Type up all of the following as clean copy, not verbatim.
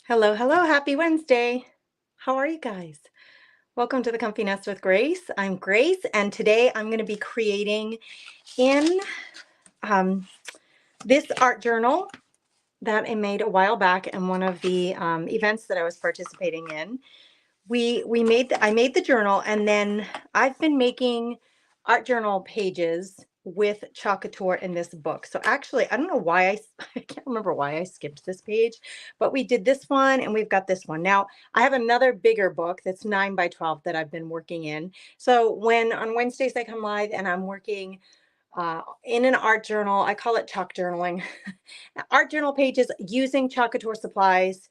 Hello, hello, happy Wednesday. How are you guys? Welcome to the Comfy Nest with Grace. I'm Grace, and today I'm going to be creating in um, this art journal that I made a while back in one of the events that I was participating in. I made the journal, and then I've been making art journal pages with chalk Couture in this book. So actually, I don't know why I can't remember why I skipped this page, but we did this one and we've got this one. Now, I have another bigger book that's 9 by 12 that I've been working in. So when on Wednesdays I come live and I'm working in an art journal, I call it chalk journaling, art journal pages using chalk Couture supplies.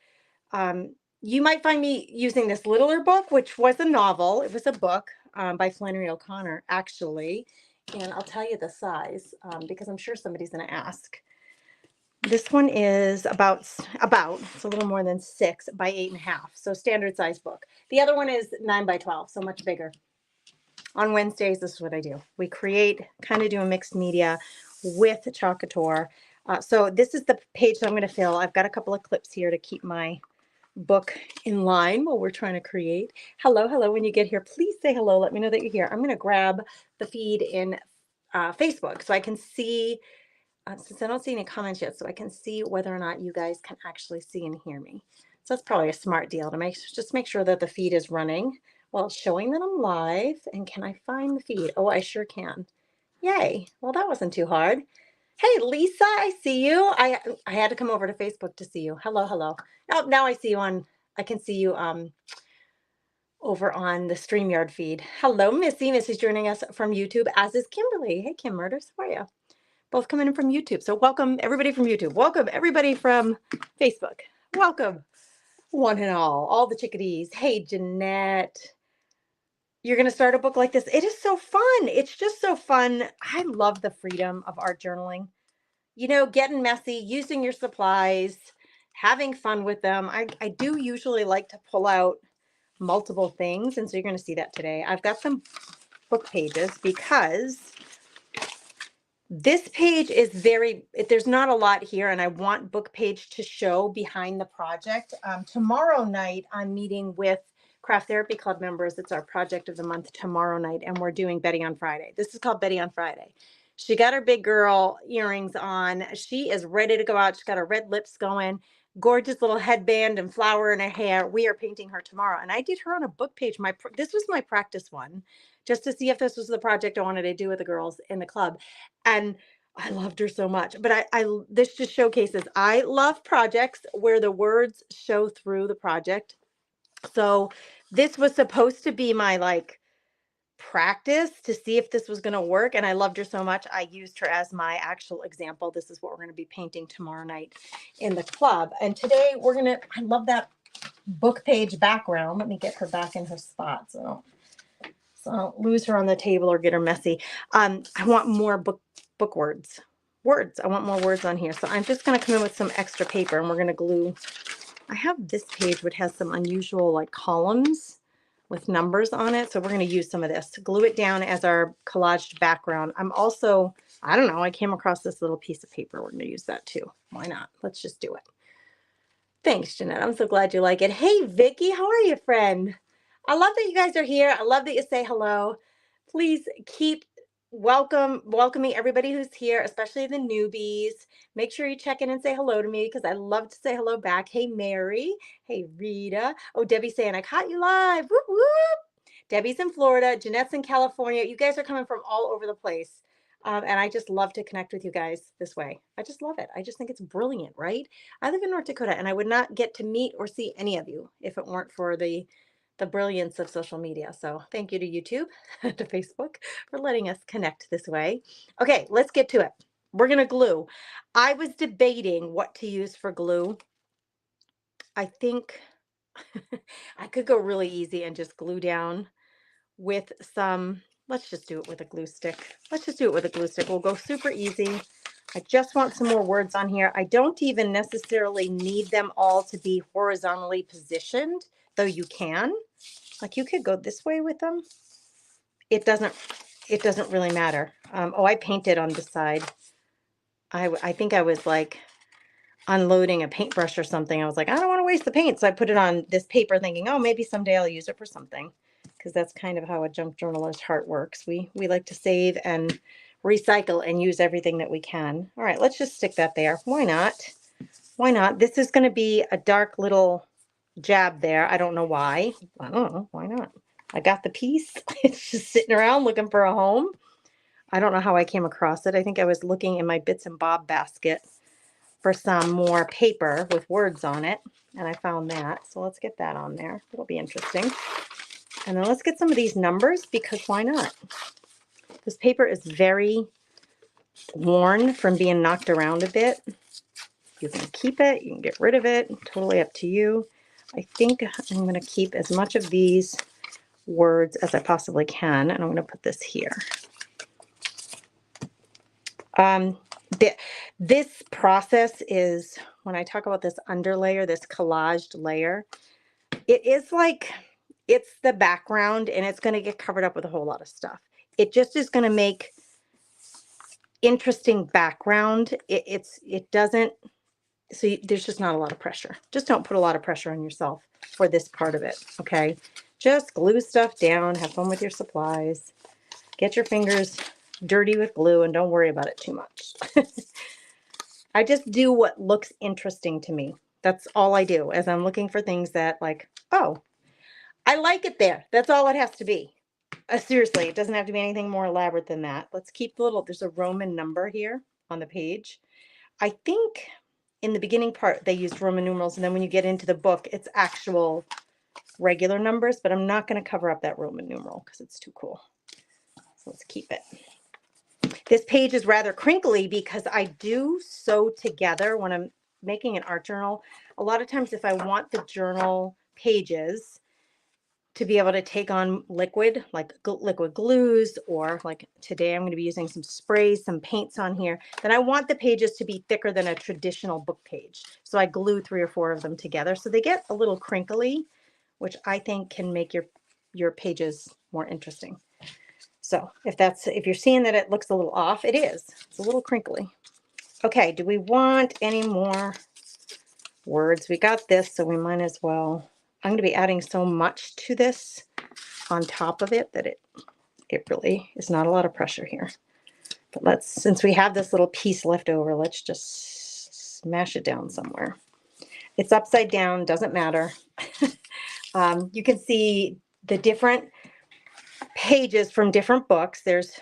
You might find me using this littler book, which was a novel. It was a book by Flannery O'Connor, actually. And I'll tell you the size because I'm sure somebody's going to ask. This one is it's a little more than 6 by 8.5. So standard size book. The other one is 9 by 12, so much bigger. On Wednesdays, this is what I do. We kind of do a mixed media with chalk Couture. So this is the page that I'm going to fill. I've got a couple of clips here to keep my book in line while we're trying to create. Hello, hello. When you get here, please say hello. Let me know that you're here. I'm going to grab the feed in Facebook so I can see, since I don't see any comments yet, so I can see whether or not you guys can actually see and hear me. So that's probably a smart deal to make sure that the feed is running while it's showing that I'm live. And can I find the feed? Oh, I sure can. Yay. Well, that wasn't too hard. Hey, Lisa, I see you. I had to come over to Facebook to see you. Hello, hello. Oh, now I see you I can see you over on the StreamYard feed. Hello, Missy. Missy's joining us from YouTube, as is Kimberly. Hey, Kim Murders, how are you? Both coming in from YouTube. So welcome everybody from YouTube. Welcome everybody from Facebook. Welcome one and all the chickadees. Hey, Jeanette. You're going to start a book like this. It is so fun. It's just so fun. I love the freedom of art journaling. You know, getting messy, using your supplies, having fun with them. I do usually like to pull out multiple things. And so you're going to see that today. I've got some book pages because this page is there's not a lot here. And I want book page to show behind the project. Tomorrow night, I'm meeting with Craft Therapy Club members. It's our project of the month tomorrow night. And we're doing Betty on Friday. This is called Betty on Friday. She got her big girl earrings on. She is ready to go out. She's got her red lips going, gorgeous little headband and flower in her hair. We are painting her tomorrow. And I did her on a book page. This was my practice one, just to see if this was the project I wanted to do with the girls in the club. And I loved her so much. But this just showcases, I love projects where the words show through the project. So this was supposed to be my practice to see if this was going to work, and I loved her so much I used her as my actual example. This is what we're going to be painting tomorrow night in the club. And today I love that book page background. Let me get her back in her spot so I don't lose her on the table or get her messy. I want more book words. I want more words on here, so I'm just going to come in with some extra paper and we're going to glue. I have this page which has some unusual columns with numbers on it. So we're going to use some of this to glue it down as our collaged background. I'm also, I don't know, I came across this little piece of paper. We're going to use that too. Why not? Let's just do it. Thanks, Jeanette. I'm so glad you like it. Hey, Vicki, how are you, friend? I love that you guys are here. I love that you say hello. Please keep welcoming everybody who's here, especially the newbies. Make sure you check in and say hello to me because I love to say hello back. Hey, Mary. Hey, Rita. Oh, Debbie's saying, I caught you live. Whoop, whoop. Debbie's in Florida. Jeanette's in California. You guys are coming from all over the place. And I just love to connect with you guys this way. I just love it. I just think it's brilliant, right? I live in North Dakota and I would not get to meet or see any of you if it weren't for the brilliance of social media. So thank you to YouTube, to Facebook for letting us connect this way. Okay, let's get to it. We're going to glue. I was debating what to use for glue. I think I could go really easy and just glue down with some, let's just do it with a glue stick. Let's just do it with a glue stick. We'll go super easy. I just want some more words on here. I don't even necessarily need them all to be horizontally positioned, though you can. You could go this way with them. It doesn't really matter. Oh, I painted on the side. I think I was unloading a paintbrush or something. I was like, I don't want to waste the paint. So I put it on this paper thinking, oh, maybe someday I'll use it for something. Because that's kind of how a junk journaler's heart works. We like to save and recycle and use everything that we can. All right, let's just stick that there. Why not? Why not? This is going to be a dark little jab there. I don't know why. I don't know. Why not? I got the piece. It's just sitting around looking for a home. I don't know how I came across it. I think I was looking in my bits and bob basket for some more paper with words on it, and I found that. So let's get that on there. It'll be interesting. And then let's get some of these numbers, because why not? This paper is very worn from being knocked around a bit. You can keep it, you can get rid of it, totally up to you. I think I'm going to keep as much of these words as I possibly can, and I'm going to put this here. This process is, when I talk about this underlayer, this collaged layer, it is like, it's the background and it's going to get covered up with a whole lot of stuff. It just is going to make interesting background. It doesn't, so there's just not a lot of pressure. Just don't put a lot of pressure on yourself for this part of it, okay? Just glue stuff down, have fun with your supplies, get your fingers dirty with glue, and don't worry about it too much. I just do what looks interesting to me. That's all I do, as I'm looking for things that, like, oh, I like it there. That's all it has to be. Seriously, it doesn't have to be anything more elaborate than that. Let's keep the little, there's a Roman number here on the page. I think in the beginning part, they used Roman numerals, and then when you get into the book, it's actual regular numbers, but I'm not going to cover up that Roman numeral because it's too cool. So let's keep it. This page is rather crinkly because I do sew together when I'm making an art journal. A lot of times if I want the journal pages to be able to take on liquid, like liquid glues, or like today I'm going to be using some sprays, some paints on here, then I want the pages to be thicker than a traditional book page. So I glue 3 or 4 of them together. So they get a little crinkly, which I think can make your pages more interesting. So if you're seeing that it looks a little off, it is. It's a little crinkly. Okay, do we want any more words? We got this, so we might as well. I'm going to be adding so much to this on top of it that it really is not a lot of pressure here. But since we have this little piece left over, let's just smash it down somewhere. It's upside down, doesn't matter. You can see the different pages from different books. There's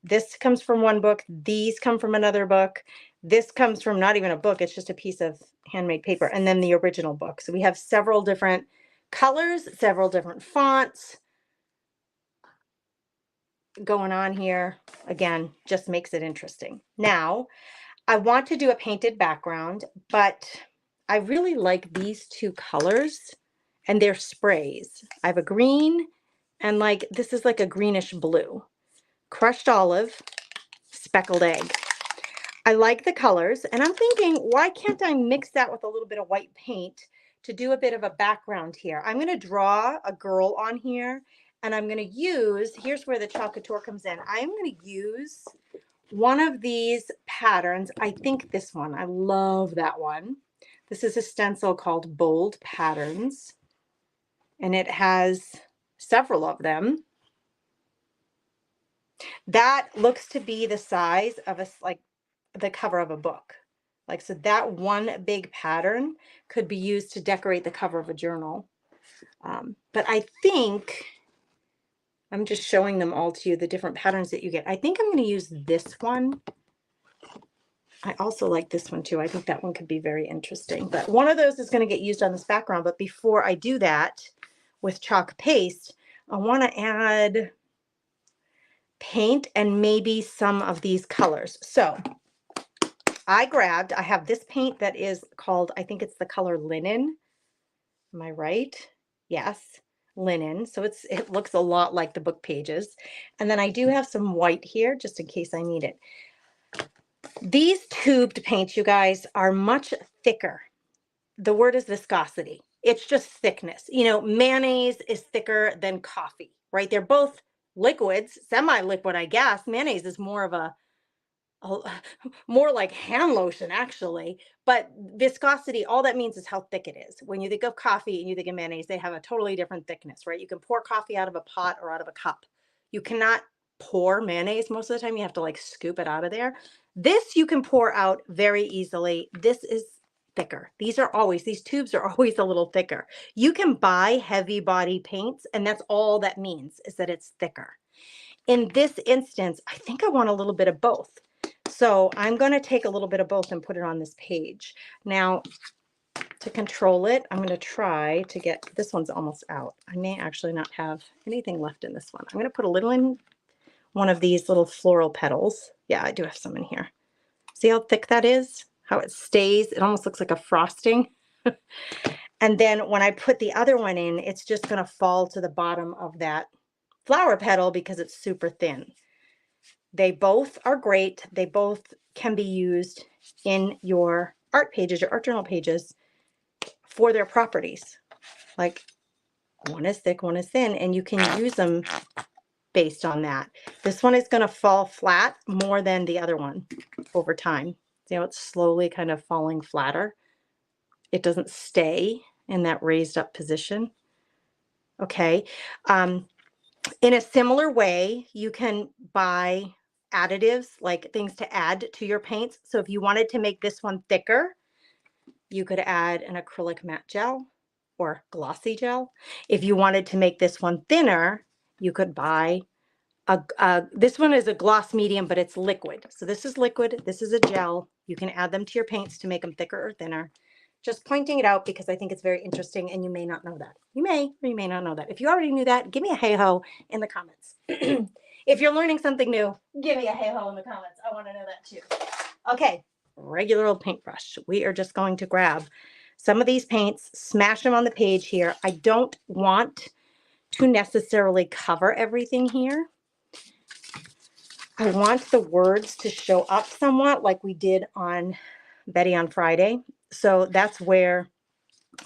this comes from one book, these come from another book, this comes from not even a book, it's just a piece of handmade paper, and then the original book. So we have several different colors, several different fonts going on here. Again, just makes it interesting. Now I want to do a painted background, but I really like these 2 colors, and they're sprays. I have a green, and like this is like a greenish blue, crushed olive, speckled egg. I like the colors, and I'm thinking, why can't I mix that with a little bit of white paint to do a bit of a background here? I'm going to draw a girl on here, and I'm going to use, here's where the Couture comes in. I'm going to use one of these patterns. I think this one, I love that one. This is a stencil called Bold Patterns, and it has several of them. That looks to be the size of like the cover of a book. Like, so that one big pattern could be used to decorate the cover of a journal. But I think I'm just showing them all to you, the different patterns that you get. I think I'm going to use this one. I also like this one too. I think that one could be very interesting, but one of those is going to get used on this background. But before I do that with chalk paste, I want to add paint and maybe some of these colors. So I have this paint that is called, I think it's the color Linen. Am I right? Yes, Linen. So it looks a lot like the book pages. And then I do have some white here just in case I need it. These tubed paints, you guys, are much thicker. The word is viscosity. It's just thickness. You know, mayonnaise is thicker than coffee, right? They're both liquids, semi-liquid, I guess. Mayonnaise is more of a more like hand lotion actually. But viscosity, all that means is how thick it is. When you think of coffee and you think of mayonnaise, they have a totally different thickness, right? You can pour coffee out of a pot or out of a cup. You cannot pour mayonnaise most of the time. You have to like scoop it out of there. This you can pour out very easily. This is thicker. These tubes are always a little thicker. You can buy heavy body paints, and that's all that means, is that it's thicker. In this instance, I think I want a little bit of both. So I'm going to take a little bit of both and put it on this page. Now, to control it, I'm going to try to get, this one's almost out. I may actually not have anything left in this one. I'm going to put a little in one of these little floral petals. Yeah, I do have some in here. See how thick that is? How it stays? It almost looks like a frosting. And then when I put the other one in, it's just going to fall to the bottom of that flower petal because it's super thin. They both are great. They both can be used in your art pages, your art journal pages, for their properties. Like, one is thick, one is thin, and you can use them based on that. This one is going to fall flat more than the other one over time. See how it's slowly kind of falling flatter? It doesn't stay in that raised up position. Okay. In a similar way, you can buy additives, like things to add to your paints. So if you wanted to make this one thicker, you could add an acrylic matte gel or glossy gel. If you wanted to make this one thinner, you could buy this one is a gloss medium, but it's liquid. So this is liquid, this is a gel. You can add them to your paints to make them thicker or thinner. Just pointing it out because I think it's very interesting, and you may not know that. You may or you may not know that. If you already knew that, give me a hey-ho in the comments. If you're learning something new, give me a hey-ho in the comments. I want to know that too. Okay, regular old paintbrush. We are just going to grab some of these paints, smash them on the page here. I don't want to necessarily cover everything here. I want the words to show up somewhat like we did on Betty on Friday. So that's where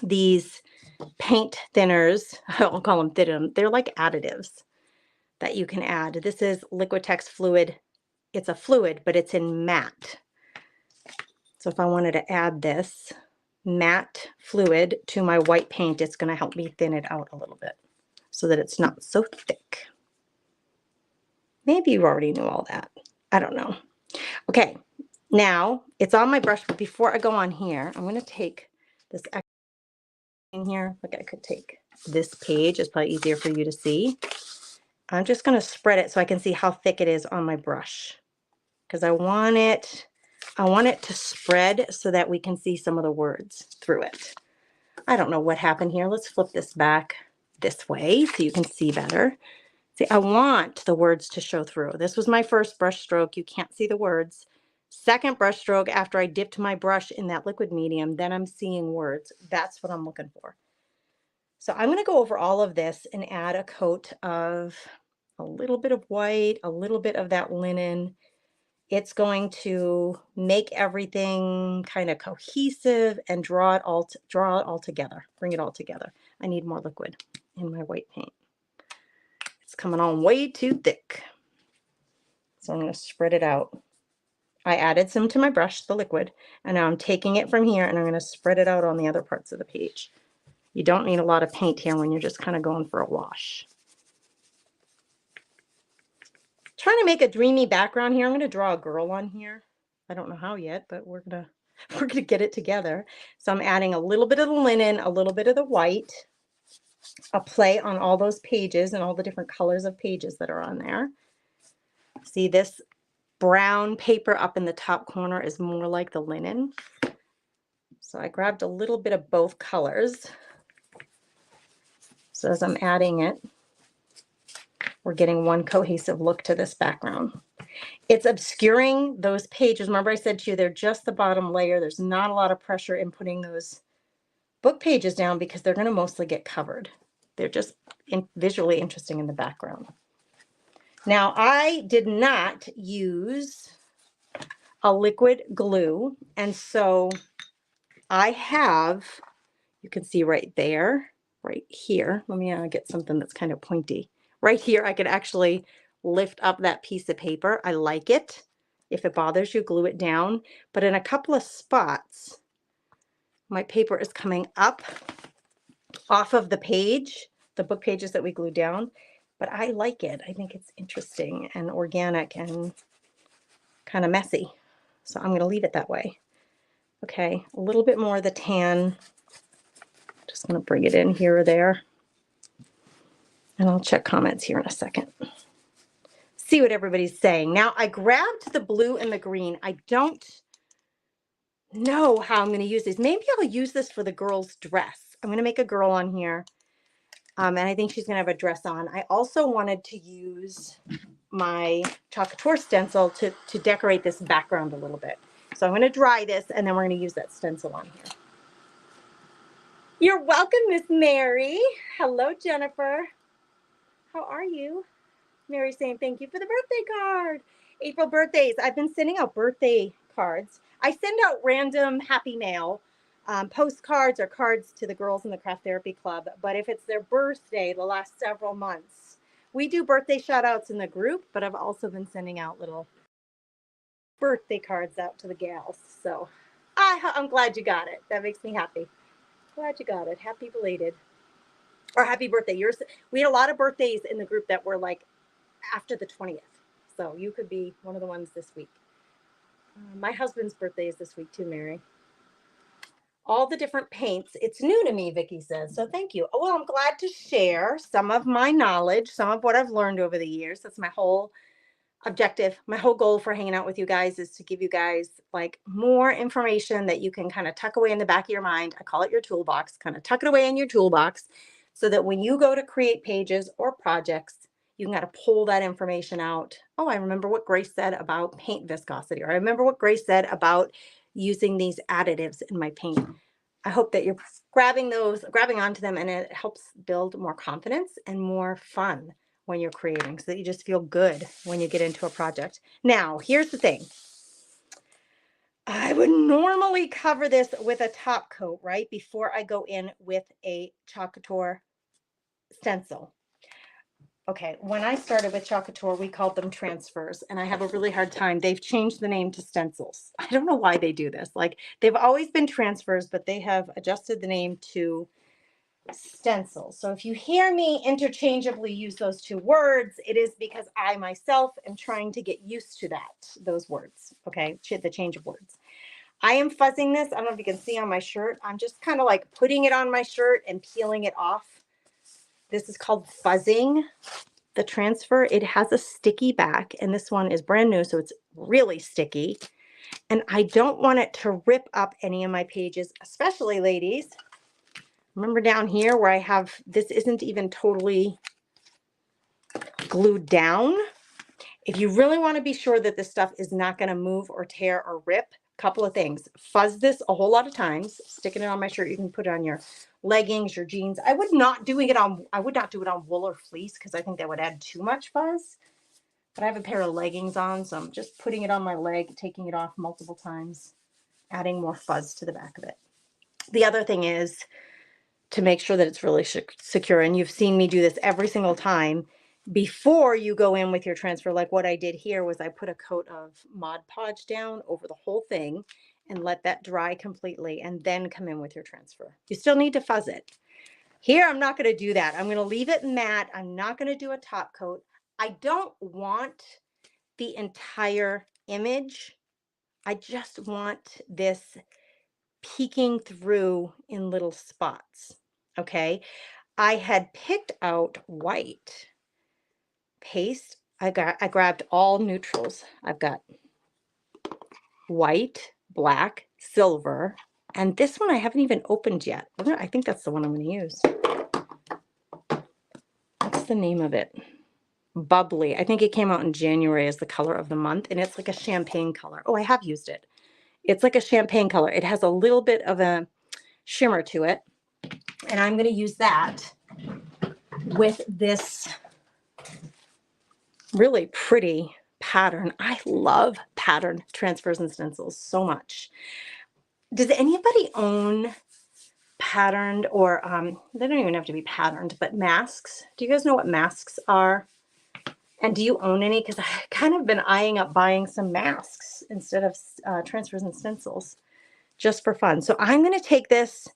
these paint thinners, I'll call them thinner, they're like additives that you can add. This is Liquitex Fluid. It's a fluid, but it's in matte. So if I wanted to add this matte fluid to my white paint, it's going to help me thin it out a little bit so that it's not so thick. Maybe you already knew all that. I don't know. Okay, now it's on my brush, but before I go on here, I'm going to take this in here. Like, I could take this page. It's probably easier for you to see. I'm just going to spread it so I can see how thick it is on my brush, because I want it to spread so that we can see some of the words through it. I don't know what happened here. Let's flip this back this way so you can see better. See, I want the words to show through. This was my first brush stroke. You can't see the words. Second brush stroke, after I dipped my brush in that liquid medium, then I'm seeing words. That's what I'm looking for. So I'm going to go over all of this and add a coat of a little bit of white, a little bit of that linen. It's going to make everything kind of cohesive and draw it all together, bring it all together. I need more liquid in my white paint. It's coming on way too thick. So I'm going to spread it out. I added some to my brush, the liquid, and now I'm taking it from here and I'm going to spread it out on the other parts of the page. You don't need a lot of paint here when you're just kind of going for a wash. Trying to make a dreamy background here. I'm going to draw a girl on here. I don't know how yet, but we're gonna get it together. So I'm adding a little bit of the linen, a little bit of the white, a play on all those pages and all the different colors of pages that are on there. See, this brown paper up in the top corner is more like the linen. So I grabbed a little bit of both colors. So as I'm adding it, we're getting one cohesive look to this background. It's obscuring those pages. Remember I said to you, they're just the bottom layer. There's not a lot of pressure in putting those book pages down because they're going to mostly get covered. They're just visually interesting in the background. Now, I did not use a liquid glue, and so I have, you can see right there, right here. Let me get something that's kind of pointy. Right here, I could actually lift up that piece of paper. I like it. If it bothers you, glue it down. But in a couple of spots, my paper is coming up off of the page, the book pages that we glued down. But I like it. I think it's interesting and organic and kind of messy. So I'm going to leave it that way. Okay, a little bit more of the tan. Just going to bring it in here or there. And I'll check comments here in a second. See what everybody's saying. Now I grabbed the blue and the green. I don't know how I'm going to use these. Maybe I'll use this for the girl's dress. I'm going to make a girl on here. And I think she's going to have a dress on. I also wanted to use my Couture stencil to decorate this background a little bit. So I'm going to dry this and then we're going to use that stencil on here. You're welcome, Miss Mary. Hello, Jennifer. How are you? Mary saying thank you for the birthday card. April birthdays. I've been sending out birthday cards. I send out random happy mail, postcards or cards to the girls in the Craft Therapy Club. But if it's their birthday the last several months, we do birthday shout outs in the group, but I've also been sending out little birthday cards out to the gals. So I'm glad you got it. That makes me happy. Glad you got it. Happy belated. Or happy birthday. We had a lot of birthdays in the group that were like after the 20th. So you could be one of the ones this week. My husband's birthday is this week too, Mary. All the different paints. It's new to me, Vicki says. So thank you. Well, I'm glad to share some of my knowledge, some of what I've learned over the years. That's my whole objective. My whole goal for hanging out with you guys is to give you guys like more information that you can kind of tuck away in the back of your mind. I call it your toolbox. Kind of tuck it away in your toolbox so that when you go to create pages or projects, you can kind of pull that information out. Oh, I remember what Grace said about paint viscosity, or I remember what Grace said about using these additives in my paint. I hope that you're grabbing onto them, and it helps build more confidence and more fun when you're creating, so that you just feel good when you get into a project. Now, here's the thing. I would normally cover this with a top coat, right, before I go in with a Couture stencil. Okay, when I started with Couture, we called them transfers, and I have a really hard time. They've changed the name to stencils. I don't know why they do this. Like, they've always been transfers, but they have adjusted the name to stencils. So if you hear me interchangeably use those two words, it is because I myself am trying to get used to those words. Okay, the change of words. I am fuzzing this. I don't know if you can see on my shirt. I'm just kind of like putting it on my shirt and peeling it off. This is called fuzzing the transfer. It has a sticky back, and this one is brand new, so it's really sticky. And I don't want it to rip up any of my pages, especially ladies. Remember down here where I have, this isn't even totally glued down. If you really want to be sure that this stuff is not going to move or tear or rip, couple of things. Fuzz this a whole lot of times. Sticking it on my shirt. You can put it on your leggings, your jeans. I would not do it on wool or fleece because I think that would add too much fuzz. But I have a pair of leggings on, so I'm just putting it on my leg, taking it off multiple times, adding more fuzz to the back of it. The other thing is to make sure that it's really secure. And you've seen me do this every single time. Before you go in with your transfer, like what I did here was I put a coat of Mod Podge down over the whole thing and let that dry completely, and then come in with your transfer. You still need to fuzz it. Here, I'm not going to do that. I'm going to leave it matte. I'm not going to do a top coat. I don't want the entire image. I just want this peeking through in little spots. Okay. I had picked out white paste. I grabbed all neutrals. I've got white, black, silver, and this one I haven't even opened yet. I think that's the one I'm going to use. What's the name of it? Bubbly. I think it came out in January as the color of the month, and it's like a champagne color. Oh, I have used it. It's like a champagne color. It has a little bit of a shimmer to it, and I'm going to use that with this really pretty pattern. I love pattern transfers and stencils so much. Does anybody own patterned, or they don't even have to be patterned, but masks? Do you guys know what masks are? And do you own any? Because I kind of been eyeing up buying some masks instead of transfers and stencils just for fun. So I'm going to take this,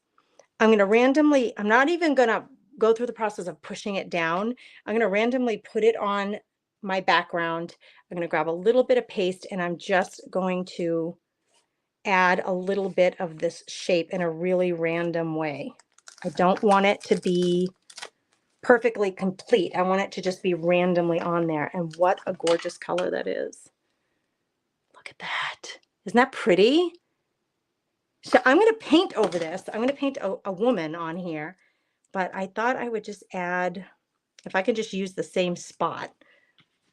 I'm going to randomly, I'm not even going to go through the process of pushing it down. I'm going to randomly put it on my background. I'm going to grab a little bit of paste and I'm just going to add a little bit of this shape in a really random way. I don't want it to be perfectly complete. I want it to just be randomly on there. And what a gorgeous color that is. Look at that. Isn't that pretty? So I'm going to paint over this. I'm going to paint a woman on here, but I thought I would just add, if I could just use the same spot,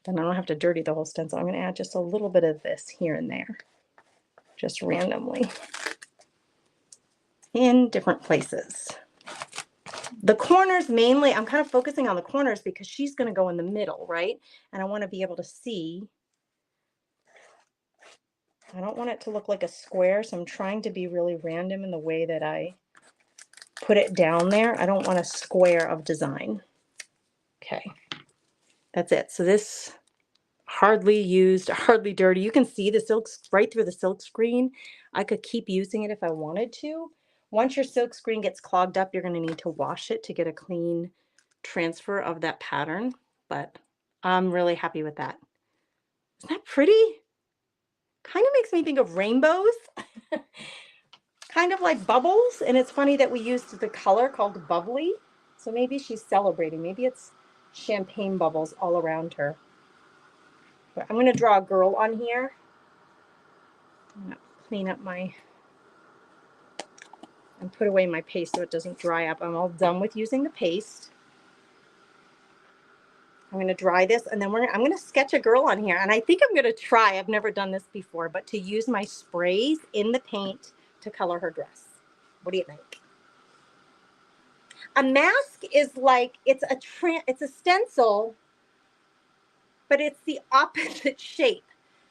then I don't have to dirty the whole stencil. I'm going to add just a little bit of this here and there, just randomly in different places. The corners mainly, I'm kind of focusing on the corners because she's going to go in the middle, right? And I want to be able to see. I don't want it to look like a square, so I'm trying to be really random in the way that I put it down there. I don't want a square of design. Okay, that's it. So this hardly used, hardly dirty. You can see the silks right through the silk screen. I could keep using it if I wanted to. Once your silk screen gets clogged up, you're going to need to wash it to get a clean transfer of that pattern, but I'm really happy with that. Isn't that pretty? Kind of makes me think of rainbows. Kind of like bubbles, and it's funny that we used the color called bubbly, so maybe she's celebrating. Maybe it's champagne bubbles all around her. But I'm going to draw a girl on here. I'm going to clean up my and put away my paste so it doesn't dry up. I'm all done with using the paste. I'm going to dry this, and then I'm going to sketch a girl on here. And I think I'm going to try, I've never done this before, but to use my sprays in the paint to color her dress. What do you think? A mask is like, it's a stencil, but it's the opposite shape.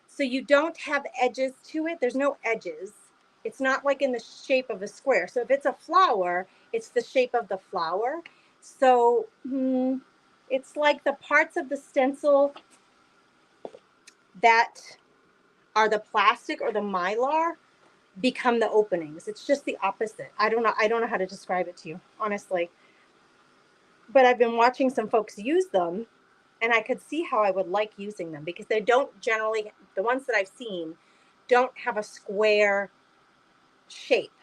So you don't have edges to it. There's no edges. It's not like in the shape of a square. So if it's a flower, it's the shape of the flower. So it's like the parts of the stencil that are the plastic or the mylar become the openings. It's just the opposite. I don't know how to describe it to you, honestly. But I've been watching some folks use them, and I could see how I would like using them because they don't generally, the ones that I've seen, don't have a square shape.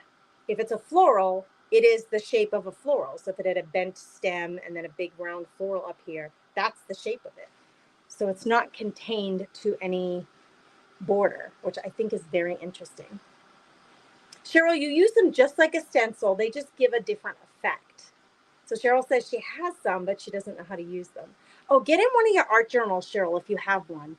If it's a floral, it is the shape of a floral. So if it had a bent stem and then a big round floral up here, that's the shape of it. So it's not contained to any border, which I think is very interesting. Cheryl, you use them just like a stencil. They just give a different effect. So Cheryl says she has some, but she doesn't know how to use them. Oh, get in one of your art journals, Cheryl, if you have one.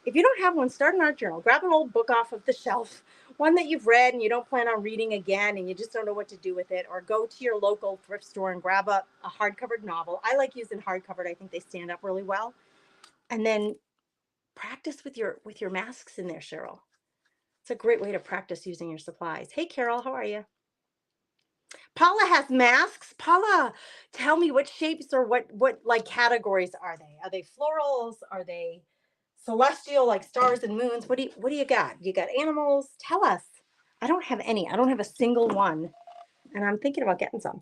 If you don't have one, start an art journal. Grab an old book off of the shelf, one that you've read and you don't plan on reading again and you just don't know what to do with it, or go to your local thrift store and grab a hardcover novel. I like using hardcover. I think they stand up really well. And then practice with your masks in there, Cheryl. It's a great way to practice using your supplies. Hey, Carol, how are you? Paula has masks. Paula, tell me what shapes or what like categories are they? Are they florals? Are they celestial, like stars and moons? What do you got? You got animals? Tell us. I don't have any. I don't have a single one, and I'm thinking about getting some.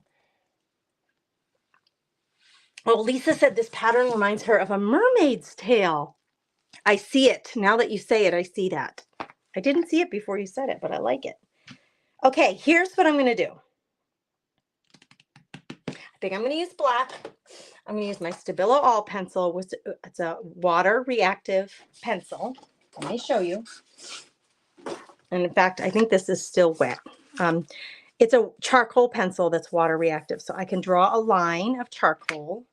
Oh, Lisa said this pattern reminds her of a mermaid's tail. I see it. Now that you say it, I see that. I didn't see it before you said it, but I like it. Okay, here's what I'm going to do. I think I'm going to use black. I'm going to use my Stabilo All pencil. It's a water reactive pencil. Let me show you. And in fact, I think this is still wet. It's a charcoal pencil that's water reactive. So I can draw a line of charcoal.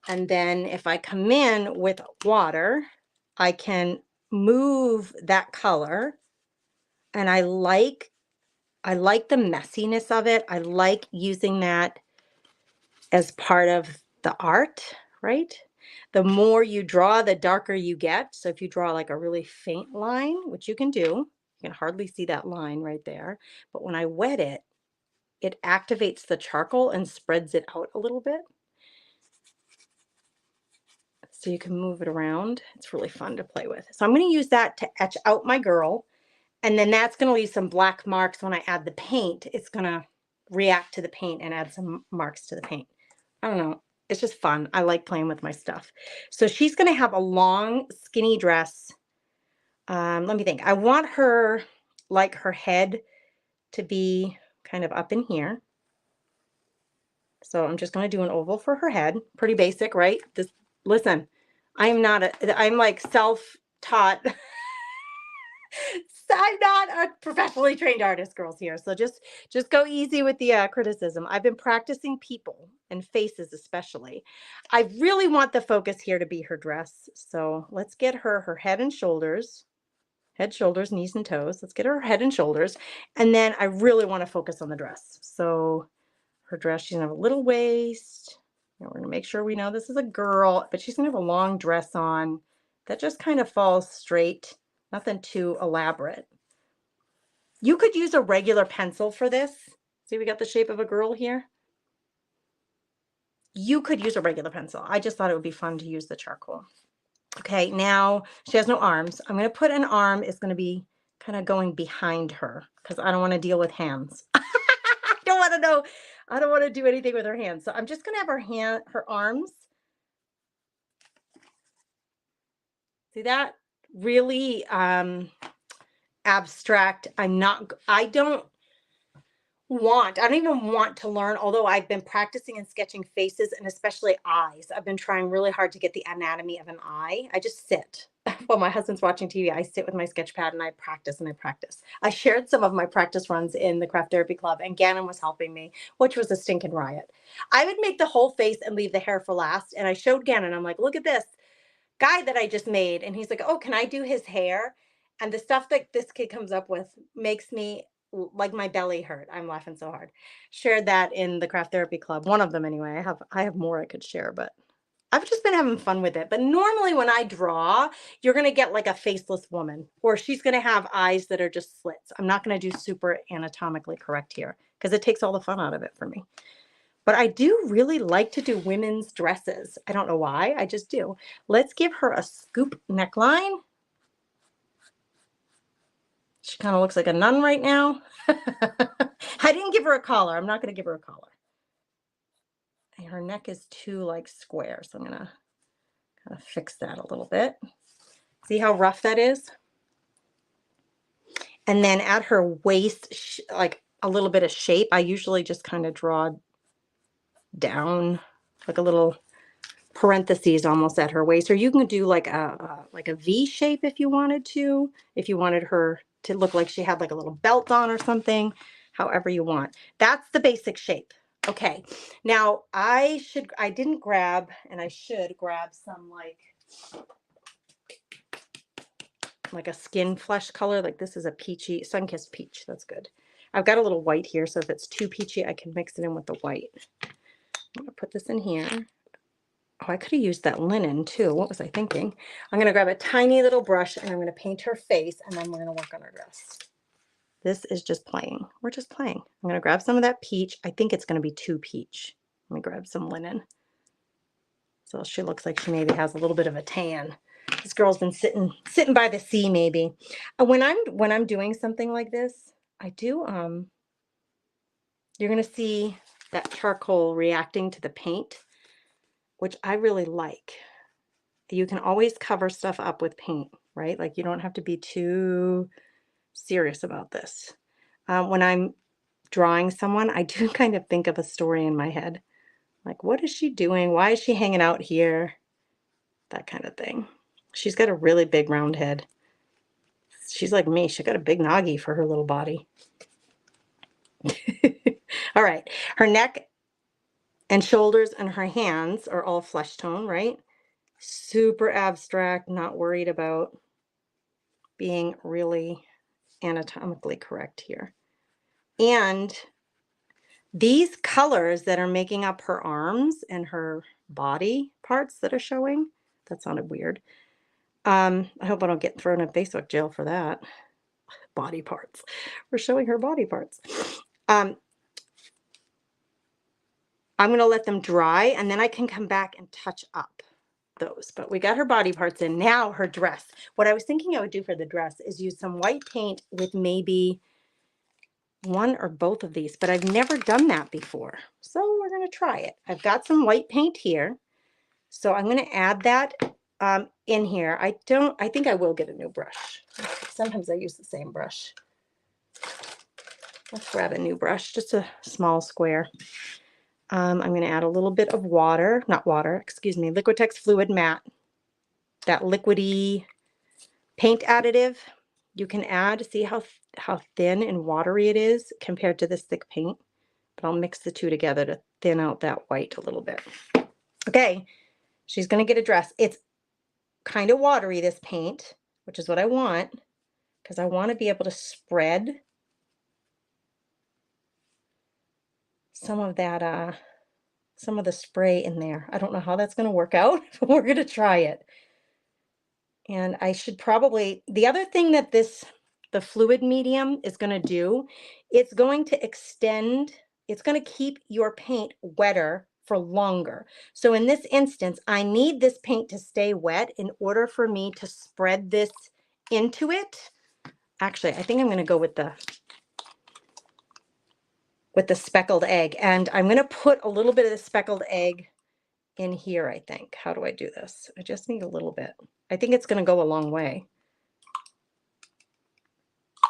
And then if I come in with water, I can move that color. And I like the messiness of it. I like using that as part of the art, right? The more you draw, the darker you get. So if you draw like a really faint line, which you can do, you can hardly see that line right there. But when I wet it, it activates the charcoal and spreads it out a little bit. So you can move it around. It's really fun to play with. So I'm going to use that to etch out my girl. And then that's going to leave some black marks when I add the paint. It's going to react to the paint and add some marks to the paint. I don't know. It's just fun. I like playing with my stuff. So she's going to have a long, skinny dress. Let me think. I want her, like her head to be kind of up in here. So I'm just going to do an oval for her head. Pretty basic, right? Listen, I'm like self-taught. I'm not a professionally trained artist, girls here. So just go easy with the criticism. I've been practicing people and faces especially. I really want the focus here to be her dress. So let's get her head and shoulders. Head, shoulders, knees, and toes. Let's get her head and shoulders. And then I really want to focus on the dress. So her dress, she's going to have a little waist. And we're going to make sure we know this is a girl, but she's going to have a long dress on that just kind of falls straight. Nothing too elaborate. You could use a regular pencil for this. See, we got the shape of a girl here. You could use a regular pencil. I just thought it would be fun to use the charcoal. Okay, now she has no arms. I'm going to put an arm. It's going to be kind of going behind her because I don't want to deal with hands. I don't want to know. I don't want to do anything with her hands. So I'm just going to have her arms. See that? Really abstract. I don't even want to learn, although I've been practicing and sketching faces and especially eyes. I've been trying really hard to get the anatomy of an eye. I just sit. While my husband's watching TV, I sit with my sketch pad and I practice and I practice. I shared some of my practice runs in the Craft Therapy Club and Gannon was helping me, which was a stinking riot. I would make the whole face and leave the hair for last. And I showed Gannon, I'm like, look at this guy that I just made. And he's like, oh, can I do his hair? And the stuff that this kid comes up with makes me like my belly hurt. I'm laughing so hard. Shared that in the Craft Therapy Club. One of them anyway. I have more I could share, but I've just been having fun with it. But normally when I draw, you're going to get like a faceless woman, or she's going to have eyes that are just slits. I'm not going to do super anatomically correct here because it takes all the fun out of it for me. But I do really like to do women's dresses. I don't know why, I just do. Let's give her a scoop neckline. She kind of looks like a nun right now. I didn't give her a collar. I'm not going to give her a collar. And her neck is too like square, so I'm going to kind of fix that a little bit. See how rough that is? And then at her waist, like a little bit of shape, I usually just kind of draw down like a little parentheses almost at her waist, or you can do like a V shape if you wanted to, if you wanted her to look like she had like a little belt on or something, however you want. That's the basic shape. Okay, now I didn't grab, and I should grab some like a skin flesh color. Like this is a peachy, sun-kissed peach. That's good. I've got a little white here, so if it's too peachy, I can mix it in with the white. I'm gonna put this in here. Oh, I could have used that linen too. What was I thinking? I'm going to grab a tiny little brush and I'm going to paint her face and then we're going to work on her dress. This is just playing. We're just playing. I'm going to grab some of that peach. I think it's going to be too peach. Let me grab some linen. So she looks like she maybe has a little bit of a tan. This girl's been sitting by the sea maybe. And when I'm doing something like this, I do, you're going to see that charcoal reacting to the paint, which I really like. You can always cover stuff up with paint, right? Like you don't have to be too serious about this. When I'm drawing someone, I do kind of think of a story in my head. Like, what is she doing? Why is she hanging out here? That kind of thing. She's got a really big round head. She's like me. She got a big noggy for her little body. All right. Her neck and shoulders and her hands are all flesh tone, right? Super abstract, not worried about being really anatomically correct here. And these colors that are making up her arms and her body parts that are showing, that sounded weird. I hope I don't get thrown in Facebook jail for that. Body parts. We're showing her body parts. I'm going to let them dry and then I can come back and touch up. those, but we got her body parts in. Now her dress. What I was thinking I would do for the dress is use some white paint with maybe one or both of these, but I've never done that before. So we're going to try it. I've got some white paint here. So I'm going to add that in here. I think I will get a new brush. Sometimes I use the same brush. Let's grab a new brush, just a small square. I'm going to add a little bit of water, not water, excuse me, Liquitex Fluid Matte. That liquidy paint additive you can add. See how thin and watery it is compared to this thick paint? But I'll mix the two together to thin out that white a little bit. Okay, she's going to get a dress. It's kind of watery, this paint, which is what I want, because I want to be able to spread some of that, some of the spray in there. I don't know how that's going to work out, but we're going to try it. And I should probably, the other thing that the fluid medium is going to do, it's going to extend, it's going to keep your paint wetter for longer. So in this instance, I need this paint to stay wet in order for me to spread this into it. Actually, I think I'm going to go with the speckled egg, and I'm going to put a little bit of the speckled egg in here, I think. How do I do this? I just need a little bit. I think it's going to go a long way,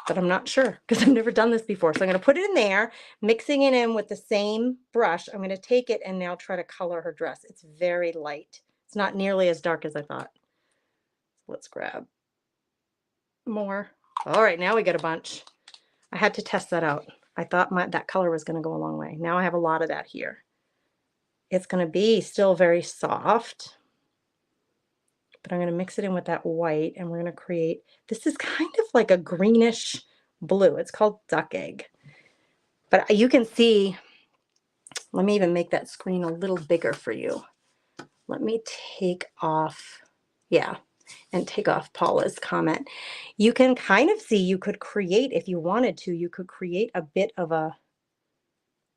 but I'm not sure because I've never done this before. So I'm going to put it in there, mixing it in with the same brush. I'm going to take it and now try to color her dress. It's very light. It's not nearly as dark as I thought. Let's grab more. All right, now we got a bunch. I had to test that out. I thought that color was going to go a long way. Now I have a lot of that here. It's going to be still very soft, but I'm going to mix it in with that white, and we're going to create, this is kind of like a greenish blue. It's called duck egg. But you can see, let me even make that screen a little bigger for you. Let me take off, yeah, and take off Paula's comment. You can kind of see, you could create, if you wanted to, you could create a bit of a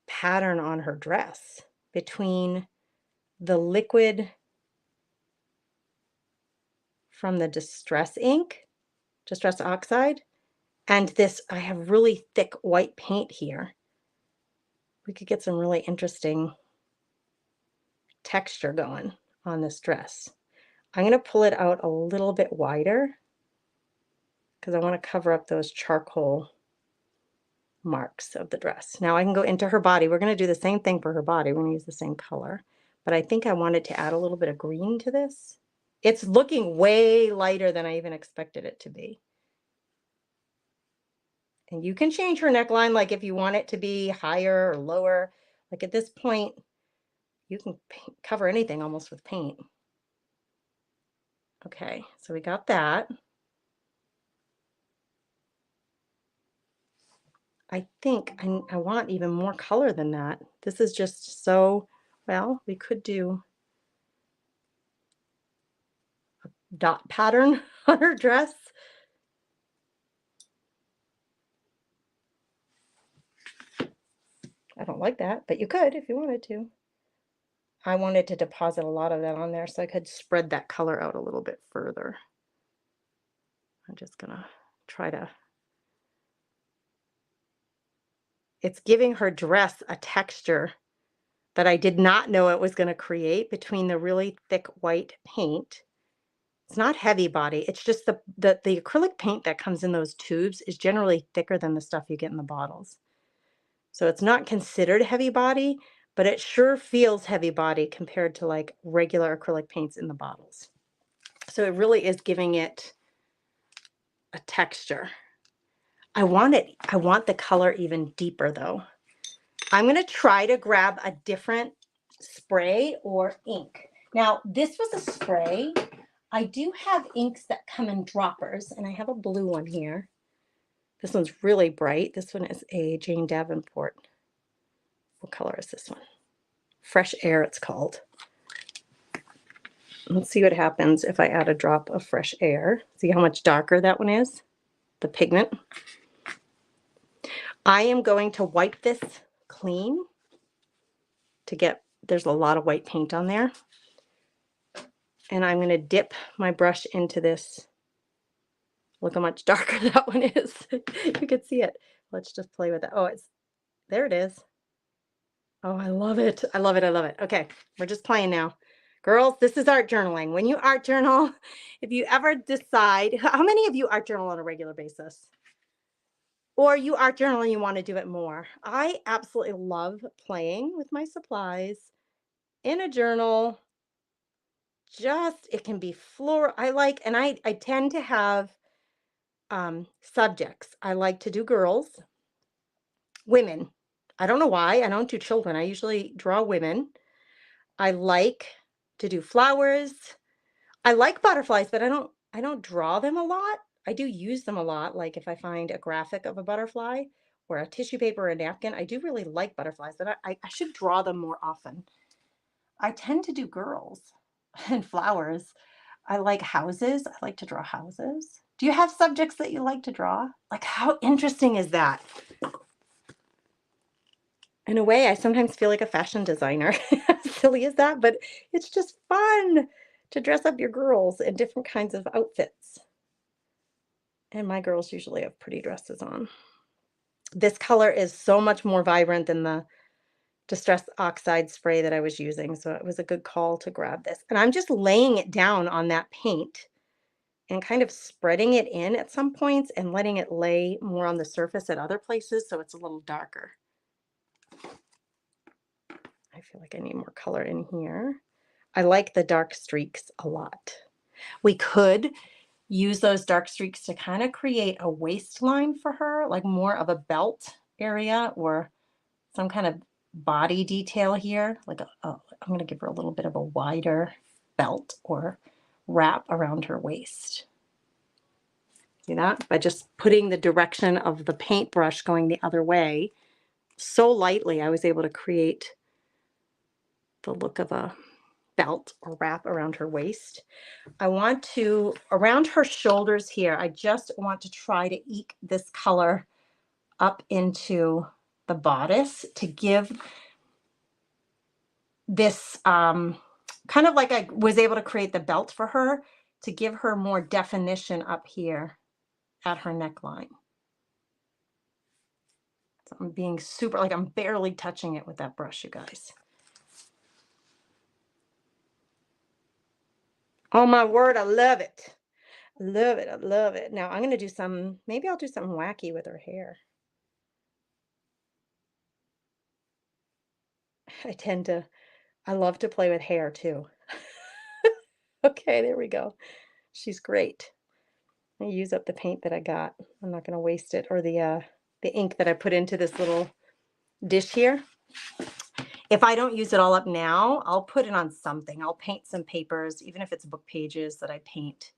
pattern on her dress between the liquid from the Distress ink, Distress Oxide, and this, I have really thick white paint here. We could get some really interesting texture going on this dress. I'm going to pull it out a little bit wider because I want to cover up those charcoal marks of the dress. Now I can go into her body. We're going to do the same thing for her body. We're going to use the same color, but I think I wanted to add a little bit of green to this. It's looking way lighter than I even expected it to be. And you can change her neckline, like if you want it to be higher or lower. Like at this point, you can cover anything almost with paint. Okay, so we got that. I think I want even more color than that. This is just so, well, we could do a dot pattern on her dress. I don't like that, but you could if you wanted to. I wanted to deposit a lot of that on there so I could spread that color out a little bit further. I'm just gonna try to, it's giving her dress a texture that I did not know it was going to create between the really thick white paint. It's not heavy body. It's just the acrylic paint that comes in those tubes is generally thicker than the stuff you get in the bottles. So it's not considered heavy body, but it sure feels heavy body compared to like regular acrylic paints in the bottles. So it really is giving it a texture. I want the color even deeper though. I'm going to try to grab a different spray or ink. Now, this was a spray. I do have inks that come in droppers, and I have a blue one here. This one's really bright. This one is a Jane Davenport. What color is this one? Fresh Air, it's called. Let's see what happens if I add a drop of Fresh Air. See how much darker that one is? The pigment. I am going to wipe this clean to get, there's a lot of white paint on there. And I'm going to dip my brush into this. Look how much darker that one is. You can see it. Let's just play with it. Oh, there it is. Oh, I love it. I love it. I love it. Okay, we're just playing now. Girls, this is art journaling. When you art journal, if you ever decide, how many of you art journal on a regular basis? Or you art journal and you want to do it more? I absolutely love playing with my supplies in a journal. Just, it can be floral. I tend to have subjects. I like to do girls, women. I don't know why. I don't do children. I usually draw women. I like to do flowers. I like butterflies, but I don't draw them a lot. I do use them a lot. Like if I find a graphic of a butterfly or a tissue paper or a napkin, I do really like butterflies, but I should draw them more often. I tend to do girls and flowers. I like houses. I like to draw houses. Do you have subjects that you like to draw? Like, how interesting is that? In a way, I sometimes feel like a fashion designer. As silly as that, but it's just fun to dress up your girls in different kinds of outfits. And my girls usually have pretty dresses on. This color is so much more vibrant than the Distress Oxide spray that I was using, so it was a good call to grab this. And I'm just laying it down on that paint and kind of spreading it in at some points and letting it lay more on the surface at other places so it's a little darker. I feel like I need more color in here. I like the dark streaks a lot. We could use those dark streaks to kind of create a waistline for her, like more of a belt area or some kind of body detail here. I'm going to give her a little bit of a wider belt or wrap around her waist. See that? By just putting the direction of the paintbrush going the other way so lightly, I was able to create the look of a belt or wrap around her waist. I want to, around her shoulders here, I just want to try to eke this color up into the bodice to give this, kind of like I was able to create the belt for her to give her more definition up here at her neckline. So I'm being super, like I'm barely touching it with that brush, you guys. Oh my word, I love it. I love it. I love it. Now I'm going to do some, maybe I'll do something wacky with her hair. I love to play with hair too. Okay, there we go. She's great. I use up the paint that I got. I'm not going to waste it, or the ink that I put into this little dish here. If I don't use it all up now, I'll put it on something. I'll paint some papers, even if it's book pages that I paint.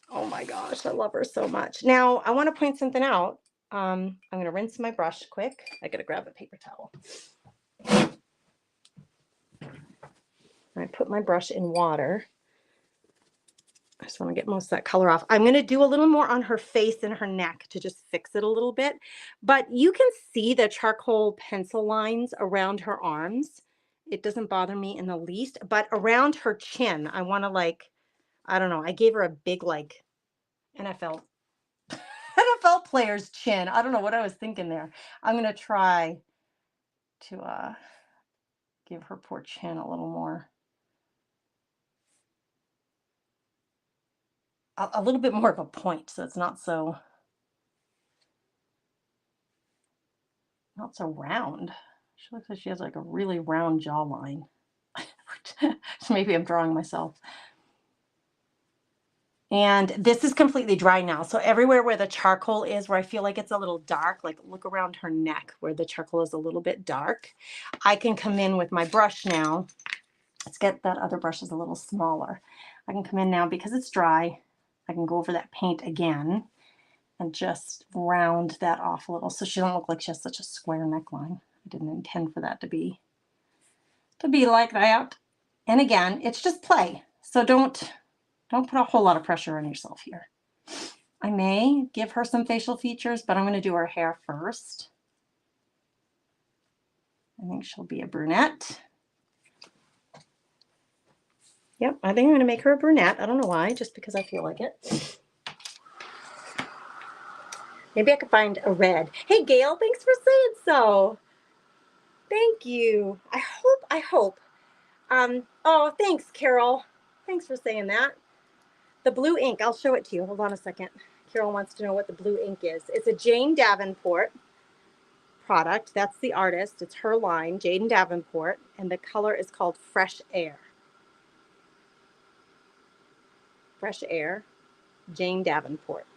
Oh my gosh, I love her so much. Now, I want to point something out. I'm going to rinse my brush quick. I got to grab a paper towel. I put my brush in water. I just want to get most of that color off. I'm going to do a little more on her face and her neck to just fix it a little bit. But you can see the charcoal pencil lines around her arms. It doesn't bother me in the least. But around her chin, I want to I don't know. I gave her a big NFL player's chin. I don't know what I was thinking there. I'm going to try to give her poor chin a little more. A little bit more of a point, so it's not so round. She looks like she has like a really round jawline. So maybe I'm drawing myself. And this is completely dry now. So everywhere where the charcoal is, where I feel like it's a little dark, like look around her neck where the charcoal is a little bit dark, I can come in with my brush now. Let's get that other brush is a little smaller. I can come in now because it's dry. I can go over that paint again and just round that off a little so she don't look like she has such a square neckline. I didn't intend for that to be like that. And again, it's just play. So don't put a whole lot of pressure on yourself here. I may give her some facial features, but I'm going to do her hair first. I think she'll be a brunette. Yep, I think I'm going to make her a brunette. I don't know why, just because I feel like it. Maybe I could find a red. Hey, Gail, thanks for saying so. Thank you. I hope. Oh, thanks, Carol. Thanks for saying that. The blue ink, I'll show it to you. Hold on a second. Carol wants to know what the blue ink is. It's a Jane Davenport product. That's the artist. It's her line, Jane Davenport, and the color is called Fresh Air. Fresh Air, Jane Davenport.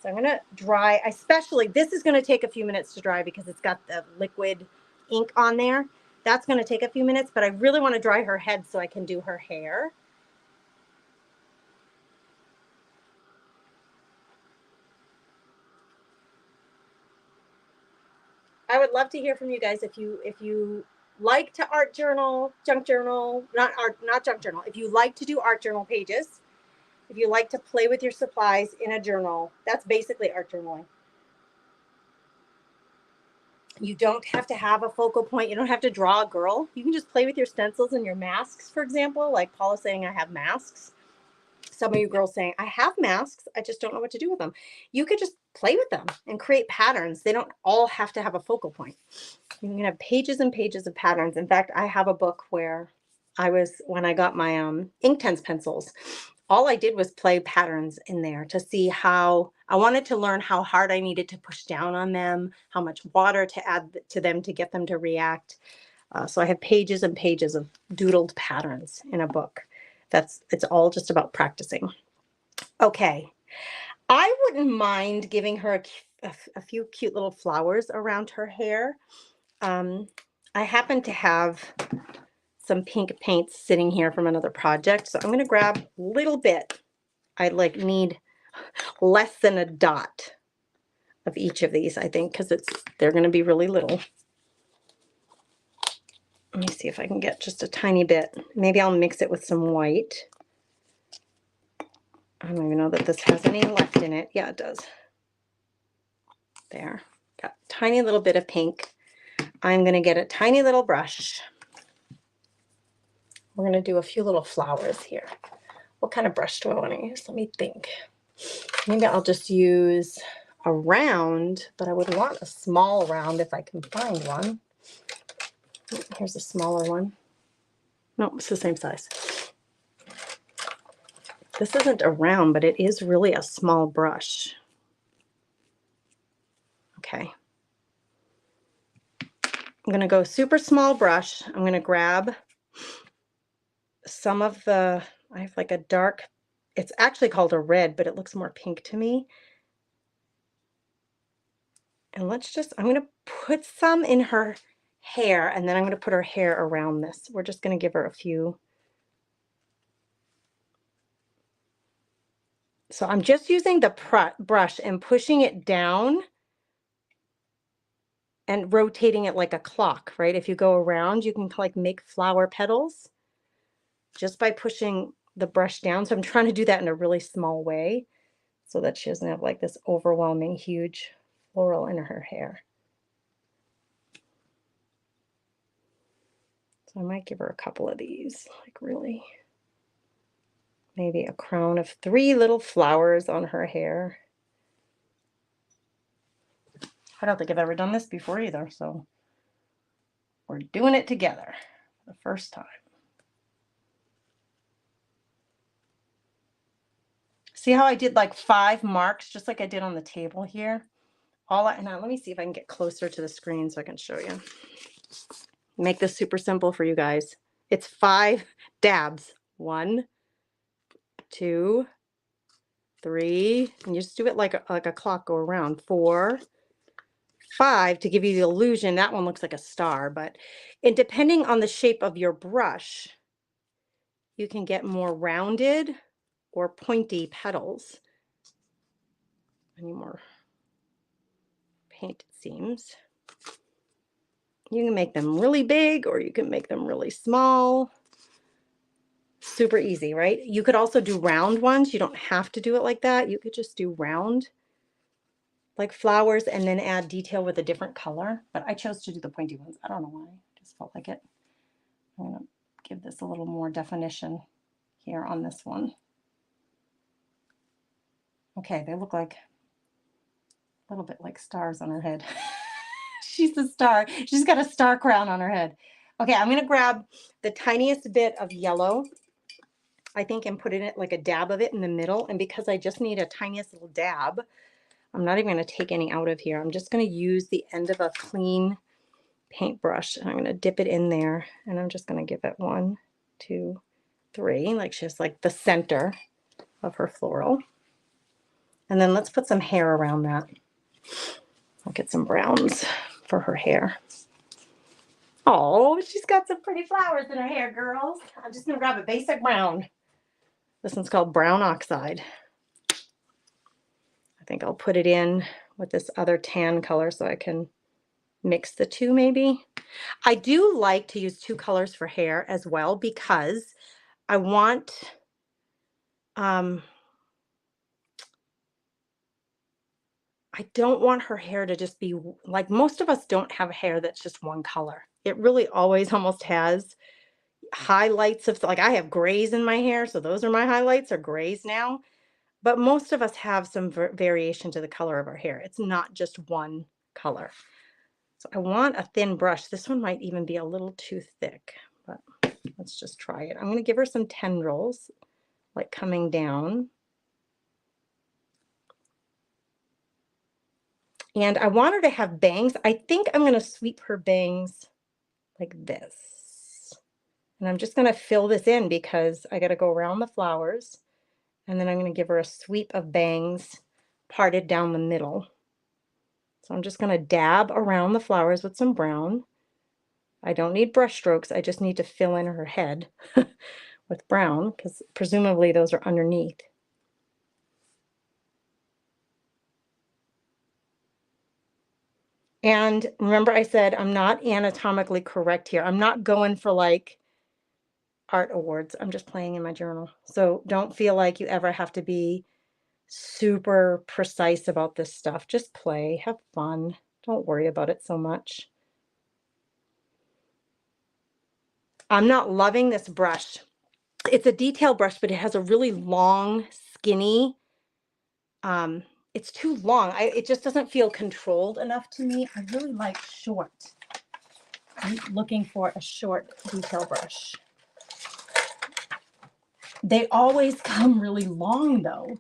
So I'm going to dry, especially, this is going to take a few minutes to dry because it's got the liquid ink on there. That's going to take a few minutes, but I really want to dry her head so I can do her hair. I would love to hear from you guys if you like to art journal, junk journal, not junk journal. If you like to do art journal pages, if you like to play with your supplies in a journal, that's basically art journaling. You don't have to have a focal point. You don't have to draw a girl. You can just play with your stencils and your masks, for example, like Paula's saying, I have masks. Some of you girls saying, I have masks, I just don't know what to do with them. You could just play with them and create patterns. They don't all have to have a focal point. You can have pages and pages of patterns. In fact, I have a book where when I got my Inktense pencils, all I did was play patterns in there to see how I wanted to learn how hard I needed to push down on them, how much water to add to them to get them to react. So I have pages and pages of doodled patterns in a book. It's all just about practicing. Okay. I wouldn't mind giving her a few cute little flowers around her hair. I happen to have some pink paints sitting here from another project, so I'm going to grab a little bit. I need less than a dot of each of these, I think, because they're going to be really little. Let me see if I can get just a tiny bit. Maybe I'll mix it with some white. I don't even know that this has any left in it. Yeah, it does. There. Got a tiny little bit of pink. I'm going to get a tiny little brush. We're going to do a few little flowers here. What kind of brush do I want to use? Let me think. Maybe I'll just use a round, but I would want a small round if I can find one. Here's a smaller one. No, it's the same size. This isn't a round, but it is really a small brush. Okay. I'm going to go super small brush. I'm going to grab some of I have like a dark, it's actually called a red, but it looks more pink to me. And I'm going to put some in her hair, and then I'm going to put her hair around this. We're just going to give her a few. So I'm just using the brush and pushing it down and rotating it like a clock, right? If you go around, you can like make flower petals just by pushing the brush down. So I'm trying to do that in a really small way so that she doesn't have like this overwhelming huge floral in her hair. So I might give her a couple of these, like really, maybe a crown of 3 little flowers on her hair. I don't think I've ever done this before either, so we're doing it together for the first time. See how I did like 5 marks, just like I did on the table here? Let me see if I can get closer to the screen so I can show you. Make this super simple for you guys. It's 5 dabs. 1, 2, 3, and you just do it like a clock, go around. 4, 5 to give you the illusion. That one looks like a star, but depending on the shape of your brush, you can get more rounded or pointy petals. I need more paint, it seems. You can make them really big or you can make them really small. Super easy, right? You could also do round ones. You don't have to do it like that. You could just do round, like flowers, and then add detail with a different color. But I chose to do the pointy ones. I don't know why. I just felt like it. I'm going to give this a little more definition here on this one. Okay, they look like a little bit like stars on her head. She's a star. She's got a star crown on her head. Okay, I'm going to grab the tiniest bit of yellow, I think, and put it in like a dab of it in the middle. And because I just need a tiniest little dab, I'm not even going to take any out of here. I'm just going to use the end of a clean paintbrush, and I'm going to dip it in there, and I'm just going to give it 1, 2, 3, like she's like the center of her floral. And then let's put some hair around that. I'll get some browns for her hair. Oh, she's got some pretty flowers in her hair, girls. I'm just going to grab a basic brown. This one's called Brown Oxide. I think I'll put it in with this other tan color so I can mix the two maybe. I do like to use 2 colors for hair as well because I want, I don't want her hair to just be like, most of us don't have hair that's just one color. It really always almost has highlights of, like, I have grays in my hair, so those are my highlights, are grays now. But most of us have some variation to the color of our hair. It's not just one color. So I want a thin brush. This one might even be a little too thick, but let's just try it. I'm going to give her some tendrils, like coming down. And I want her to have bangs. I think I'm going to sweep her bangs like this. And I'm just going to fill this in because I got to go around the flowers. And then I'm going to give her a sweep of bangs parted down the middle. So I'm just going to dab around the flowers with some brown. I don't need brush strokes. I just need to fill in her head with brown because presumably those are underneath. And remember I said I'm not anatomically correct here. I'm not going for like art awards. I'm just playing in my journal. So don't feel like you ever have to be super precise about this stuff. Just play, have fun. Don't worry about it so much. I'm not loving this brush. It's a detail brush, but it has a really long, skinny, it's too long. It just doesn't feel controlled enough to me. I really like short. I'm looking for a short detail brush. They always come really long though.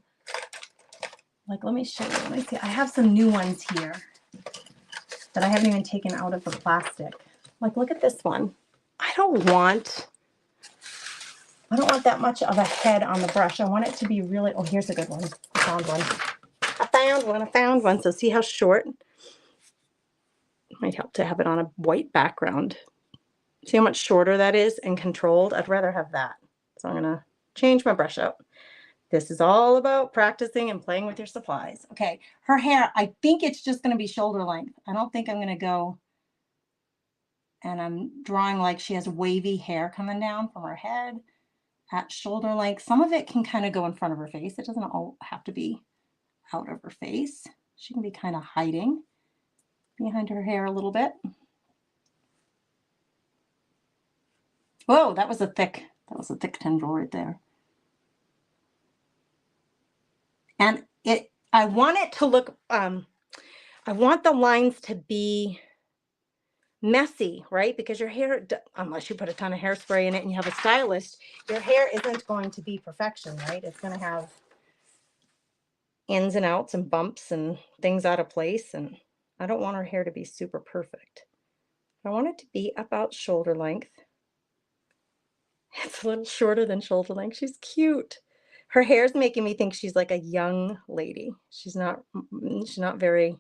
Like, let me show you. Let me see. I have some new ones here that I haven't even taken out of the plastic. Like, look at this one. I don't want that much of a head on the brush. I want it to be really, oh, here's a good one. I found one. I found one. So see how short? Might help to have it on a white background. See how much shorter that is and controlled? I'd rather have that. So I'm gonna change my brush up. This is all about practicing and playing with your supplies. Okay, her hair, I think it's just gonna be shoulder length. I don't think I'm gonna go, and I'm drawing like she has wavy hair coming down from her head at shoulder length. Some of it can kind of go in front of her face. It doesn't all have to be out of her face. She can be kind of hiding behind her hair a little bit. Whoa, that was a thick tendril right there. And I want it to look, I want the lines to be messy, right? Because your hair, unless you put a ton of hairspray in it and you have a stylist, your hair isn't going to be perfection, right? It's going to have ins and outs and bumps and things out of place. And I don't want her hair to be super perfect. I want it to be about shoulder length. It's a little shorter than shoulder length. She's cute. Her hair's making me think she's like a young lady. She's not very,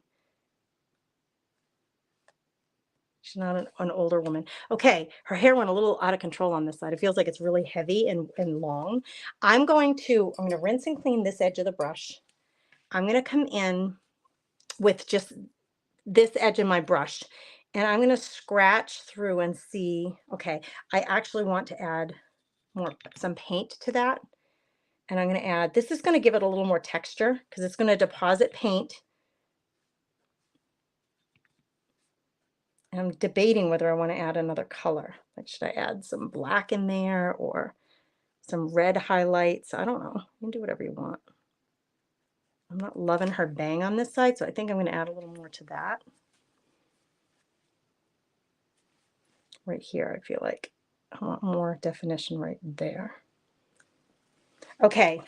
she's not an older woman. Okay, her hair went a little out of control on this side. It feels like it's really heavy and long. I'm going to rinse and clean this edge of the brush. I'm going to come in with just this edge of my brush, and I'm going to scratch through and see, okay, I actually want to add some paint to that. And I'm going to add, this is going to give it a little more texture because it's going to deposit paint. I'm debating whether I want to add another color. Like, should I add some black in there or some red highlights? I don't know. You can do whatever you want. I'm not loving her bang on this side, so I think I'm going to add a little more to that. Right here, I feel like I want more definition right there. Okay,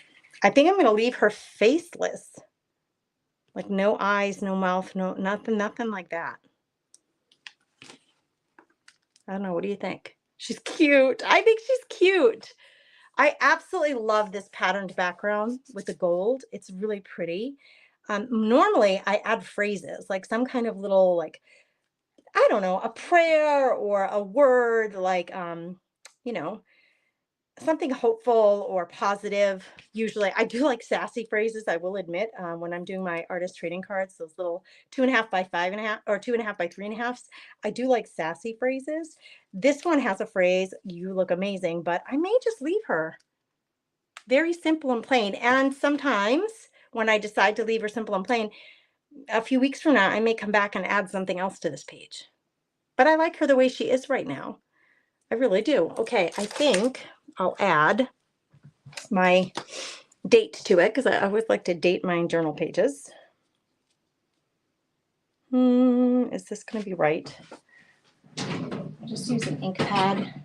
I think I'm going to leave her faceless. Like no eyes, no mouth, no nothing like that. I don't know. What do you think? She's cute. I think she's cute. I absolutely love this patterned background with the gold. It's really pretty. Normally I add phrases, like some kind of little, like, I don't know, a prayer or a word, like, you know, something hopeful or positive. Usually I do like sassy phrases, I will admit, when I'm doing my artist trading cards, those little 2.5 by 5.5 or 2.5 by 3.5. I do like sassy phrases. This one has a phrase, "You look amazing," but I may just leave her very simple and plain. And sometimes when I decide to leave her simple and plain, a few weeks from now, I may come back and add something else to this page. But I like her the way she is right now. I really do. Okay, I think I'll add my date to it because I always like to date my journal pages. Is this going to be right? I'll just use an ink pad.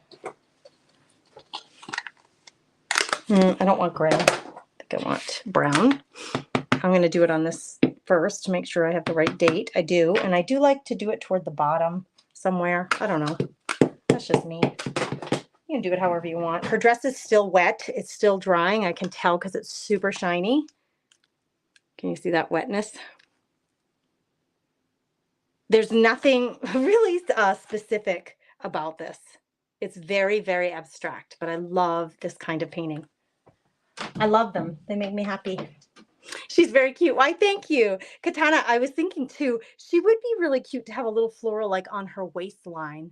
I don't want gray. I think I want brown. I'm going to do it on this first to make sure I have the right date. I do. And I do like to do it toward the bottom somewhere. I don't know. That's just me. You can do it however you want. Her dress is still wet. It's still drying. I can tell because it's super shiny. Can you see that wetness? There's nothing really specific about this. It's very, very abstract, but I love this kind of painting. I love them. They make me happy. She's very cute. Why, thank you. Katana, I was thinking too, she would be really cute to have a little floral like on her waistline.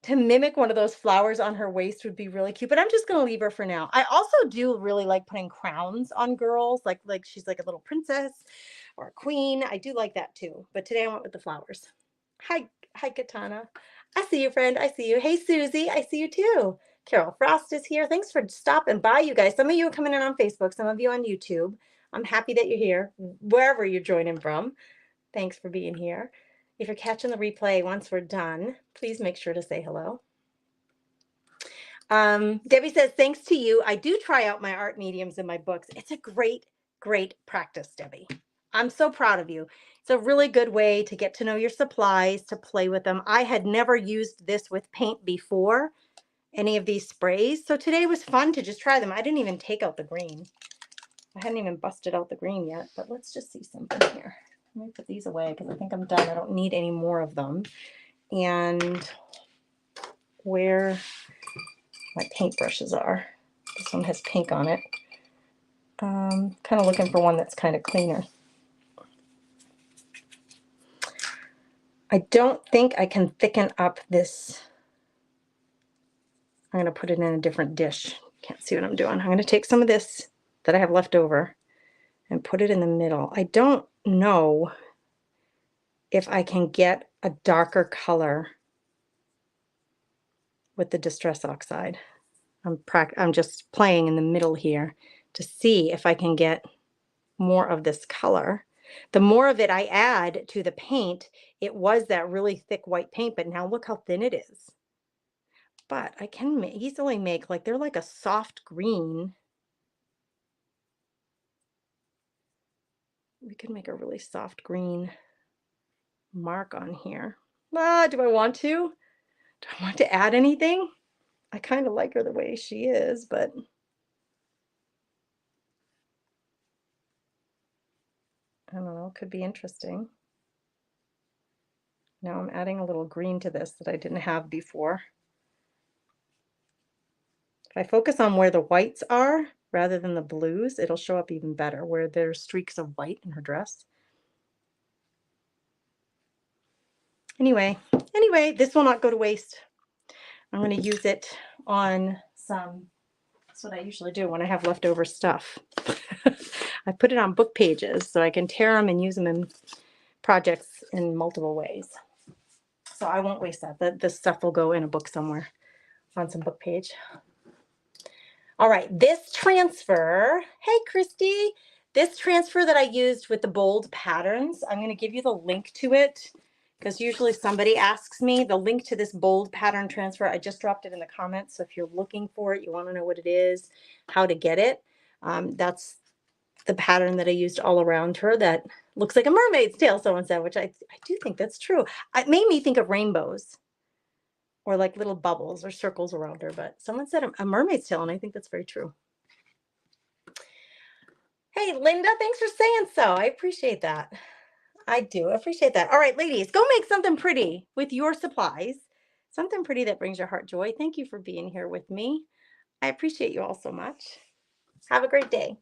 To mimic one of those flowers on her waist would be really cute, but I'm just going to leave her for now. I also do really like putting crowns on girls, like she's like a little princess or a queen. I do like that too, but today I went with the flowers. Hi, Katana. I see you, friend. I see you. Hey, Susie. I see you too. Carol Frost is here. Thanks for stopping by, you guys. Some of you are coming in on Facebook, some of you on YouTube. I'm happy that you're here, wherever you're joining from. Thanks for being here. If you're catching the replay once we're done, please make sure to say hello. Debbie says, thanks to you, I do try out my art mediums in my books. It's a great, great practice, Debbie. I'm so proud of you. It's a really good way to get to know your supplies, to play with them. I had never used this with paint before, any of these sprays. So today was fun to just try them. I didn't even take out the green. I hadn't even busted out the green yet, but let's just see something here. Let me put these away because I think I'm done. I don't need any more of them. And where my paintbrushes are. This one has pink on it. Kind of looking for one that's kind of cleaner. I don't think I can thicken up this. I'm going to put it in a different dish. Can't see what I'm doing. I'm going to take some of this that I have left over and put it in the middle. I don't know if I can get a darker color with the Distress Oxide. I'm just playing in the middle here to see if I can get more of this color. The more of it I add to the paint, it was that really thick white paint, but now look how thin it is. But I can easily make, like, they're like a soft green. We could make a really soft green mark on here. Do I want to? Do I want to add anything? I kind of like her the way she is, but I don't know, could be interesting. Now I'm adding a little green to this that I didn't have before. If I focus on where the whites are rather than the blues, it'll show up even better, where there's streaks of white in her dress. Anyway, this will not go to waste. I'm going to use it on some, that's what I usually do when I have leftover stuff. I put it on book pages so I can tear them and use them in projects in multiple ways. So I won't waste that. This stuff will go in a book somewhere on some book page. All right, this transfer, hey Christy, this transfer that I used with the bold patterns, I'm going to give you the link to it because usually somebody asks me the link to this bold pattern transfer. I just dropped it in the comments. So if you're looking for it, you want to know what it is, how to get it. That's the pattern that I used all around her that looks like a mermaid's tail, someone said, which I do think that's true. It made me think of rainbows or like little bubbles or circles around her, but someone said a mermaid's tail, and I think that's very true. Hey, Linda, thanks for saying so. I appreciate that. I do appreciate that. All right, ladies, go make something pretty with your supplies. Something pretty that brings your heart joy. Thank you for being here with me. I appreciate you all so much. Have a great day.